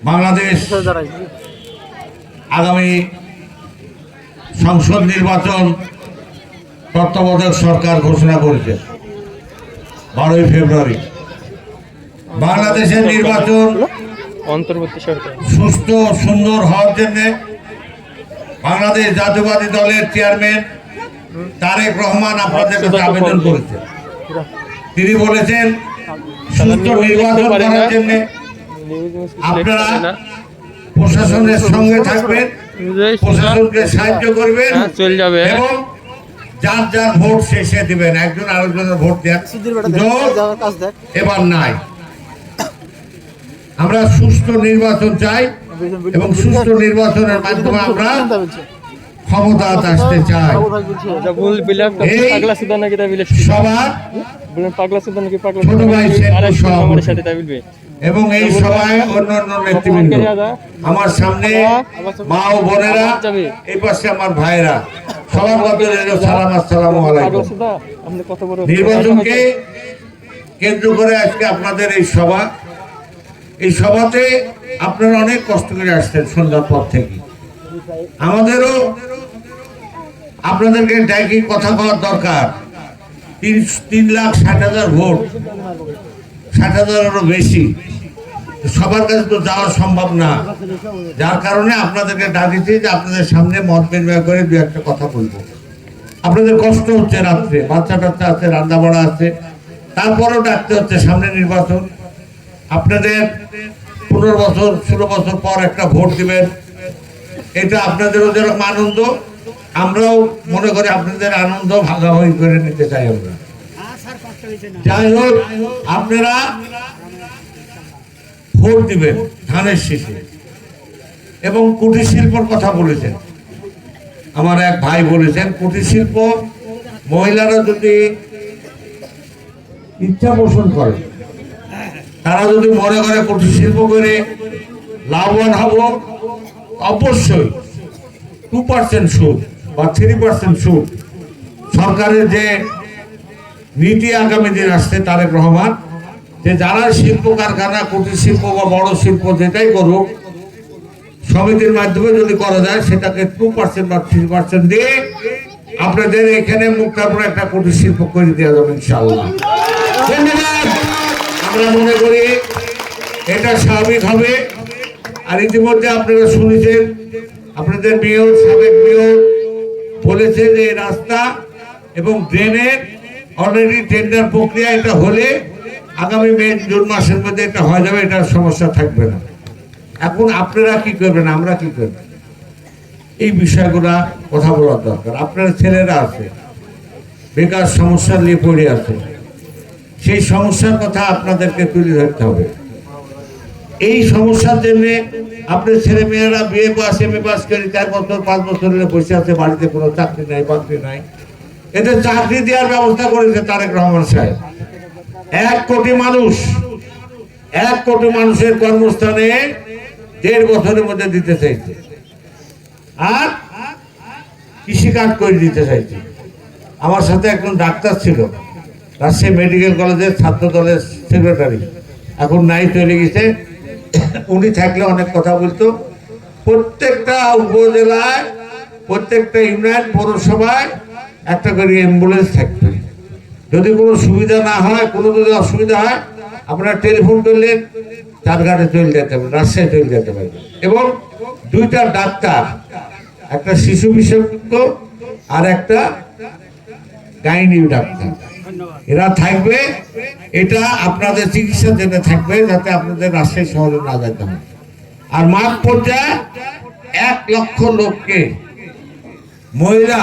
বাংলাদেশ আগামী সংসদ নির্বাচন তত্ত্বাবধায়ক সরকার ঘোষণা করেছে 12 ফেব্রুয়ারি। বাংলাদেশের নির্বাচন অন্তর্বর্তী সরকার সুস্থ সুন্দর হওয়ার জন্য বাংলাদেশ জাতীয়বাদী দলের চেয়ারম্যান তারেক রহমান আপনাদের কাছে আবেদন করেছেন। তিনি বলেছেন সুস্থ নির্বাচন করার জন্য আপনারা প্রশাসনের সঙ্গে থাকবেন, প্রশাসনকে সাহায্য করবেন এবং যার যার ভোট শেষে দিবেন, একজন আরেকজনের ভোট দেন এবার নাই। আমরা সুস্থ নির্বাচন চাই এবং সুস্থ নির্বাচনের মাধ্যমে আমরা ক্ষমতা আসতে চাই। সবার ছোট ভাই এবং এই সভায় অন্যান্য নেতৃবৃন্দ, আমার সামনে মা ও বোনেরা, এই পাশে আমার ভাইরা, সবার মধ্যে সালাম, আসসালামু আলাইকুম। নির্বাচনকে কেন্দ্র করে আজকে আপনাদের এই সভা, এই সভাতে আপনারা অনেক কষ্ট করে আসছেন সন্ধ্যার পর থেকে। আমাদেরও আপনাদেরকে ডাকি কথা বলার দরকার। 3,60,000 ভোট, 60,000-এরও বেশি, সবার কাছে তো যাওয়া সম্ভব না। যার কারণে আপনাদেরকে ডাকিছি যে আপনাদের সামনে মত বিনিময় করে দু একটা কথা বলবো। আপনাদের কষ্ট হচ্ছে, রাত্রে বাচ্চা টাচ্চা আছে, রান্না বাড়া আছে, তারপরেও ডাকতে হচ্ছে। সামনে নির্বাচন, আপনাদের 15 বছর 16 বছর পর একটা ভোট দিবেন, এটা আপনাদেরও যেরকম আনন্দ, আমরাও মনে করি আপনাদের আনন্দ ভাগাভাগি করে নিতে চাই আমরা। যাই হোক, আপনারা ভোট দিবেন ধানের শীষে। এবং কুটির শিল্পর কথা বলেছেন, আমার এক ভাই বলেছেন কুটির শিল্প মহিলারা যদি ইচ্ছা পোষণ করে, তারা যদি মনে করে কুটির শিল্প করে লাভবান হব, অবশ্যই 2% সুদ বা 3% সুদ সরকারের যে নীতি আগামী দিন আসছে তারেক রহমান, যে যারা শিল্প কারখানা, কুটির শিল্প বা বড় শিল্প যেটাই করুক, সমিতির মাধ্যমে যদি করা যায় সেটাকে 2% বা 3% দিয়ে আপনাদের এখানে মুক্তাপুরে একটা কুটির শিল্প করে দেওয়া যাবে ইনশাআল্লাহ। ধন্যবাদ। আমরা মনে করি এটা স্বাভাবিক হবে। আর ইতিমধ্যে আপনারা শুনেছেন, আপনাদের মেয়র, সাবেক মেয়র বলেছে যে রাস্তা এবং ড্রেনের অলরেডি টেন্ডার প্রক্রিয়া, এটা হলে আগামী মে জুন মাসের মধ্যে এটা হয়ে যাবে, এটার সমস্যা থাকবে না। এখন আপনারা কি করবেন, আমরা কি করব, এই বিষয়গুলা কথা বলার দরকার। আপনার ছেলেরা আছে বেকার সমস্যা নিয়ে পড়ে আছে, সেই সমস্যার কথা আপনাদেরকে তুলে ধরতে হবে। এই সমস্যার জন্য আপনার ছেলে মেয়েরা বিএ পাস, এমএ পাস করে 4 বছর 5 বছর বসে আছে, বাড়িতে কোনো চাকরি নাই, বাকরি নাই। এদের চাকরি দেওয়ার ব্যবস্থা করেছে তারেক রহমান সাহেব। 1 কোটি মানুষ, 1 কোটি মানুষের কর্মস্থানে 1.5 বছরের মধ্যে দিতে চাইছে, আর কৃষিকাজ করে দিতে চাইছে। আমার সাথে একজন ডাক্তার ছিল, রাজশাহী মেডিকেল কলেজের ছাত্র দলের সেক্রেটারি, এখন নাই, চলে গেছে। উনি থাকলে অনেক কথা বলতো। প্রত্যেকটা উপজেলায়, প্রত্যেকটা ইউনিয়ন পৌরসভায় একটা করে অ্যাম্বুলেন্স থাকবে। যদি কোনো সুবিধা না হয়, কোনো যদি অসুবিধা হয়, আপনারা টেলিফোন করলেন, চারঘাটে চলে যেতে পারবেন, রাজশাহী চলে যেতে পারবেন। এবং 2টা ডাক্তার, একটা শিশু বিশেষজ্ঞ আর একটা গাইনি ডাক্তার, এরা থাকবে। এটা আপনাদের চিকিৎসার জন্য থাকবে, যাতে আপনাদের রাজশাহী শহরে না যেতে হয়। আর মাঠ পর্যায়ে 1 লক্ষ লোককে, মহিলা